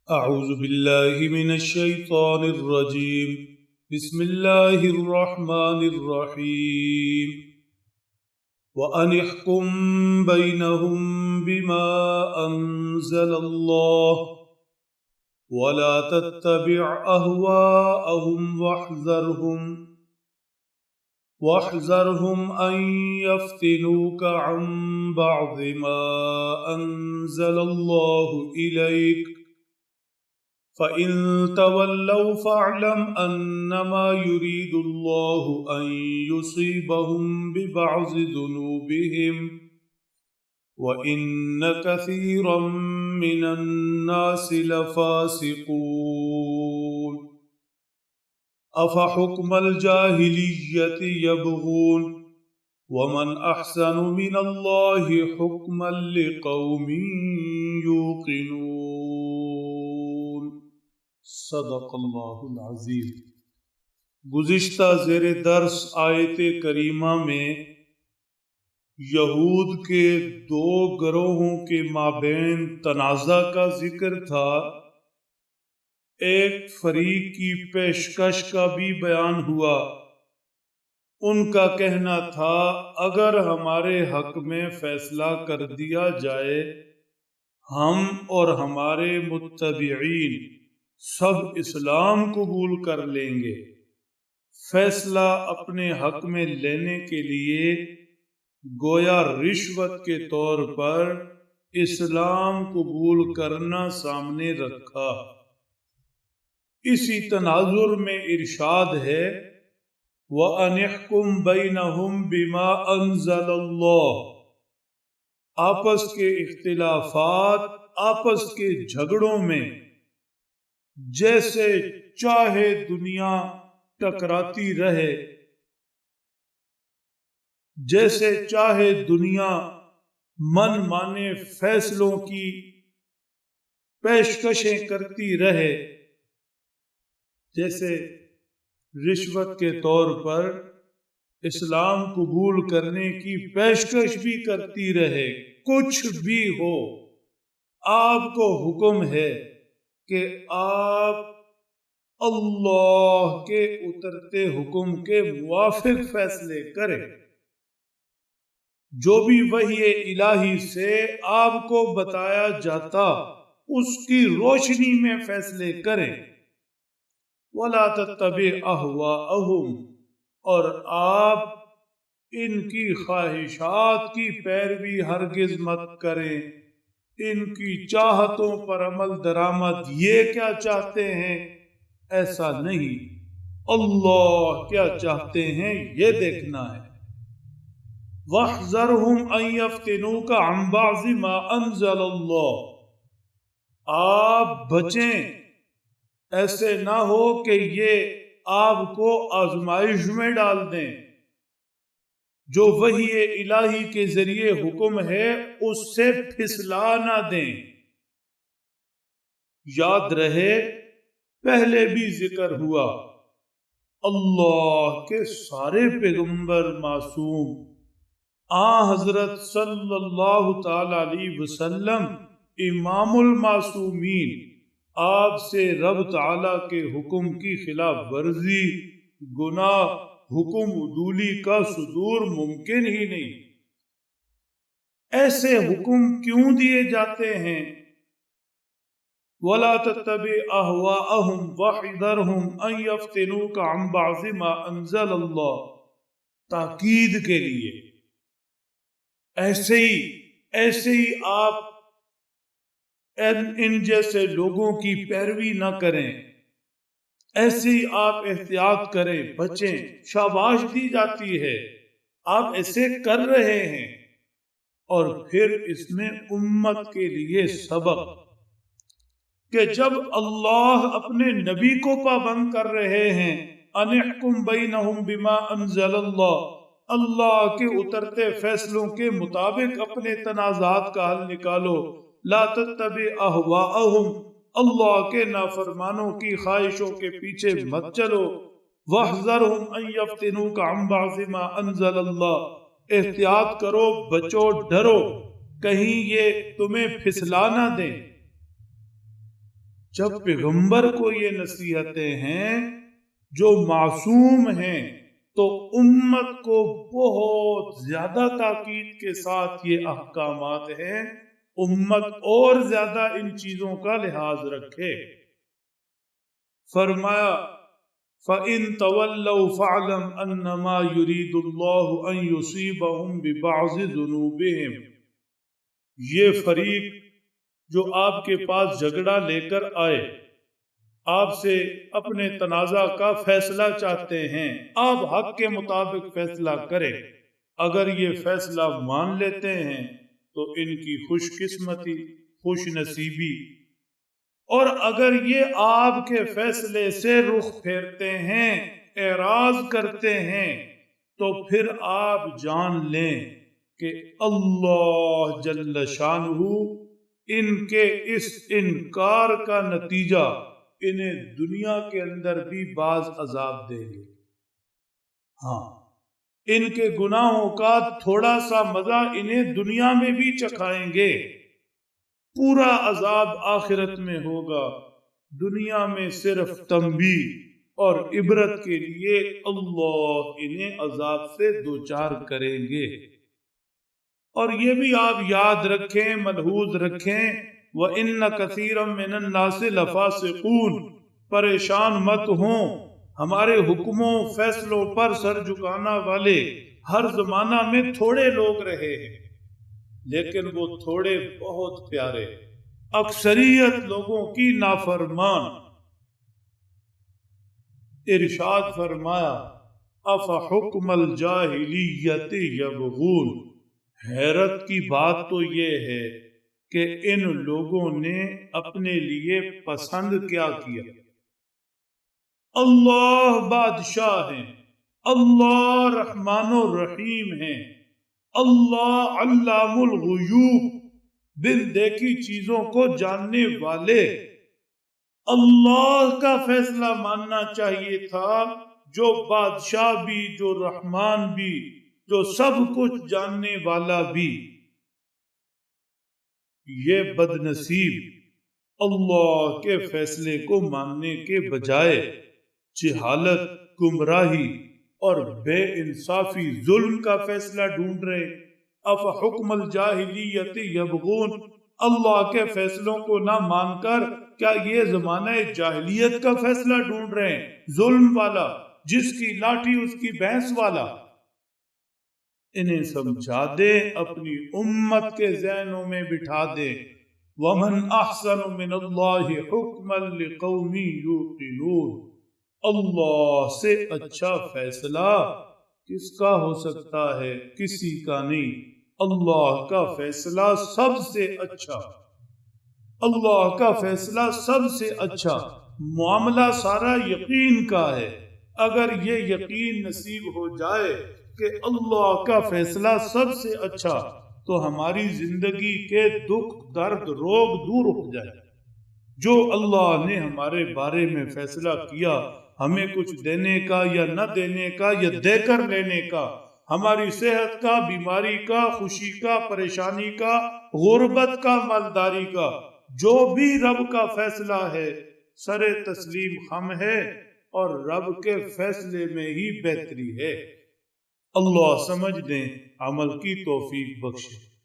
أعوذ بالله من الشيطان الرجيم. بسم الله الرحمن الرحيم. وأن احكم بينهم بما أنزل الله ولا تتبع أهواءهم واحذرهم أن يفتنوك عن بعض ما أنزل الله إليك فَإِن تَوَلَّوْا فَاعْلَمْ أَنَّمَا يُرِيدُ اللَّهُ أَن يُصِيبَهُم بِبَعْضِ ذُنُوبِهِمْ وَإِنَّ كَثِيرًا مِّنَ النَّاسِ لَفَاسِقُونَ. أَفَحُكْمَ الْجَاهِلِيَّةِ يَبْغُونَ وَمَنْ أَحْسَنُ مِنَ اللَّهِ حُكْمًا لِقَوْمٍ يُوقِنُونَ. صدق اللہ العظیم. گزشتہ زیر درس آیت کریمہ میں یہود کے دو گروہوں کے مابین تنازع کا ذکر تھا. ایک فریق کی پیشکش کا بھی بیان ہوا. ان کا کہنا تھا اگر ہمارے حق میں فیصلہ کر دیا جائے ہم اور ہمارے متبعین سب اسلام قبول کر لیں گے. فیصلہ اپنے حق میں لینے کے لیے گویا رشوت کے طور پر اسلام قبول کرنا سامنے رکھا. اسی تناظر میں ارشاد ہے وَأَنِ احْكُمْ بَيْنَهُمْ بِمَا أَنزَلَ اللَّهُ. آپس کے اختلافات، آپس کے جھگڑوں میں جیسے چاہے دنیا ٹکراتی رہے، جیسے چاہے دنیا من مانے فیصلوں کی پیشکشیں کرتی رہے، جیسے رشوت کے طور پر اسلام قبول کرنے کی پیشکش بھی کرتی رہے، کچھ بھی ہو آپ کو حکم ہے کہ آپ اللہ کے اترتے حکم کے موافق فیصلے کریں. جو بھی وحی الہی سے آپ کو بتایا جاتا اس کی روشنی میں فیصلے کریں. وَلَا تَتَّبِعْ أَهْوَاءَهُمْ. اور آپ ان کی خواہشات کی پیروی ہرگز مت کریں. ان کی چاہتوں پر عمل درآمد، یہ کیا چاہتے ہیں ایسا نہیں، اللہ کیا چاہتے ہیں یہ دیکھنا ہے. وَاحْذَرْهُمْ أَن يَفْتِنُوكَ عَن بَعْضِ مَا أَنزَلَ اللَّهُ. آپ بچیں ایسے نہ ہو کہ یہ آپ کو آزمائش میں ڈال دیں. جو وحی الہی کے ذریعے حکم ہے اس سے پھسلا نہ دیں. یاد رہے پہلے بھی ذکر ہوا اللہ کے سارے پیغمبر معصوم، حضرت صلی اللہ تعالی علیہ وسلم امام المعصومین، آپ سے رب تعالی کے حکم کی خلاف ورزی، گناہ، حکم عدولی کا صدور ممکن ہی نہیں. ایسے حکم کیوں دیے جاتے ہیں؟ وَلَا تَتَّبِعْ أَهْوَاءَهُمْ وَاحْذَرْهُمْ أَن يَفْتِنُوكَ عَن بَعْضِ مَا أَنزَلَ اللَّهُ. تاکید کے لیے ایسے ہی آپ ان جیسے لوگوں کی پیروی نہ کریں، ایسے ہی آپ احتیاط کریں، بچیں. شاباش دی جاتی ہے آپ ایسے کر رہے ہیں، اور پھر اس میں امت کے لیے سبق کہ جب اللہ اپنے نبی کو پابند کر رہے ہیں ان احکم بینہم بما انزل اللہ، اللہ کے اترتے فیصلوں کے مطابق اپنے تنازعات کا حل نکالو. لا تتبع اہواءہم، اللہ کے نافرمانوں کی خواہشوں کے پیچھے مت چلو. واحذرہم ان یفتنوک عن بعض ما انزل اللہ، احتیاط کرو، بچو، ڈرو کہیں یہ تمہیں پھسلا نہ دیں. جب پیغمبر کو یہ نصیحتیں ہیں جو معصوم ہیں تو امت کو بہت زیادہ تاکید کے ساتھ یہ احکامات ہیں، امت اور زیادہ ان چیزوں کا لحاظ رکھے۔ فرمایا فَإِن تَوَلَّوْا فَاعْلَمْ أَنَّمَا يُرِيدُ اللَّهُ أَن يُصِيبَهُم بِبَعْضِ ذُنُوبِهِمْ۔ یہ فریق جو آپ کے پاس جھگڑا لے کر آئے، آپ سے اپنے تنازع کا فیصلہ چاہتے ہیں، آپ حق کے مطابق فیصلہ کریں، اگر یہ فیصلہ مان لیتے ہیں تو ان کی خوش قسمتی، خوش نصیبی، اور اگر یہ آپ کے فیصلے سے رخ پھیرتے ہیں، اعراض کرتے ہیں، تو پھر آپ جان لیں کہ اللہ جل شانہ ان کے اس انکار کا نتیجہ انہیں دنیا کے اندر بھی بعض عذاب دیں گے۔ ہاں، ان کے گناہوں کا تھوڑا سا مزہ انہیں دنیا میں بھی چکھائیں گے، پورا عذاب آخرت میں ہوگا، دنیا میں صرف تنبیہ اور عبرت کے لیے اللہ انہیں عذاب سے دوچار کریں گے۔ اور یہ بھی آپ یاد رکھیں، ملحوظ رکھیں، وَإِنَّ كَثِيرًا مِّنَ النَّاسِ لَفَاسِقُونَ، پریشان مت ہوں، ہمارے حکموں فیصلوں پر سر جھکانا والے ہر زمانہ میں تھوڑے لوگ رہے ہیں، لیکن وہ تھوڑے بہت پیارے، اکثریت لوگوں کی نافرمان۔ ارشاد فرمایا اَفَحُکْمَ الْجَاہِلِیَّةِ یَبْغُونَ۔ حیرت کی بات تو یہ ہے کہ ان لوگوں نے اپنے لیے پسند کیا کیا۔ اللہ بادشاہ ہیں، اللہ رحمان الرحیم ہیں، اللہ علام الغیوب، بن دیکھی چیزوں کو جاننے والے۔ اللہ کا فیصلہ ماننا چاہیے تھا، جو بادشاہ بھی، جو رحمان بھی، جو سب کچھ جاننے والا بھی۔ یہ بدنصیب اللہ کے فیصلے کو ماننے کے بجائے جہالت، گمراہی اور بے انصافی، ظلم کا فیصلہ ڈھونڈ رہے۔ اَفَحُکْمَ الْجَاہِلِیَّةِ یَبْغُونَ، اللہ کے فیصلوں کو نہ مان کر کیا یہ زمانہ جاہلیت کا فیصلہ ڈھونڈ رہے ہیں، ظلم والا، جس کی لاٹھی اس کی بھینس والا۔ انہیں سمجھا دے، اپنی امت کے ذہنوں میں بٹھا دے، وَمَنْ أَحْسَنُ مِنَ اللَّهِ حُکْمًا لِقَوْمٍ یُوقِنُونَ۔ اللہ سے اچھا فیصلہ کس کا ہو سکتا ہے؟ کسی کا نہیں۔ اللہ کا فیصلہ سب سے اچھا، اللہ کا فیصلہ سب سے اچھا۔ معاملہ سارا یقین کا ہے۔ اگر یہ یقین نصیب ہو جائے کہ اللہ کا فیصلہ سب سے اچھا، تو ہماری زندگی کے دکھ، درد، روگ دور ہو جائے۔ جو اللہ نے ہمارے بارے میں فیصلہ کیا، ہمیں کچھ دینے کا یا نہ دینے کا یا دے کر لینے کا، ہماری صحت کا، بیماری کا، خوشی کا، پریشانی کا، غربت کا، مالداری کا، جو بھی رب کا فیصلہ ہے، سر تسلیم خم ہے، اور رب کے فیصلے میں ہی بہتری ہے۔ اللہ سمجھ دیں، عمل کی توفیق بخشے۔